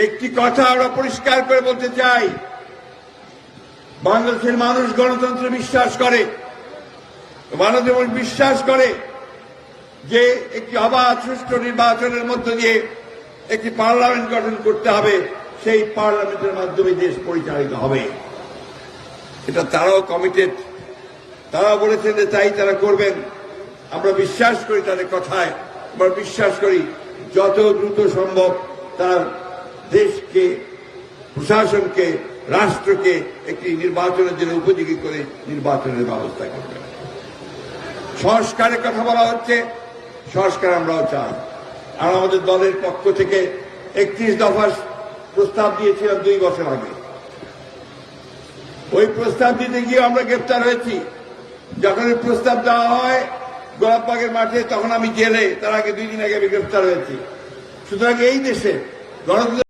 একটি কথা আমরা পরিষ্কার করে বলতে চাই, বাংলাদেশের মানুষ গণতন্ত্রে বিশ্বাস করে, বাংলাদেশ বিশ্বাস করে যে একটি অবাধ সুষ্ঠু নির্বাচনের মধ্য দিয়ে একটি পার্লামেন্ট গঠন করতে হবে, সেই পার্লামেন্টের মাধ্যমে দেশ পরিচালিত হবে। এটা তারাও কমিটেড, তারা বলেছেন যে তাই তারা করবেন। আমরা বিশ্বাস করি তাদের কথায়, আমরা বিশ্বাস করি যত দ্রুত সম্ভব তারা দেশকে, প্রশাসনকে, রাষ্ট্রকে একটি নির্বাচনের জন্য উপযোগী করে নির্বাচনের ব্যবস্থা করবে। সংস্কারের কথা বলা হচ্ছে, সংস্কার আমরাও চাই। আর আমাদের দলের পক্ষ থেকে 31 দফার প্রস্তাব দিয়েছিলাম 2 বছর আগে। ওই প্রস্তাব দিতে গিয়ে আমরা গ্রেপ্তার হয়েছি। যখন ওই প্রস্তাব দেওয়া হয় গোলাপবাগের মাঠে, তখন আমি জেলে, তার আগে 2 দিন আগে আমি গ্রেপ্তার হয়েছি। সুতরাং এই দেশে গণতন্ত্র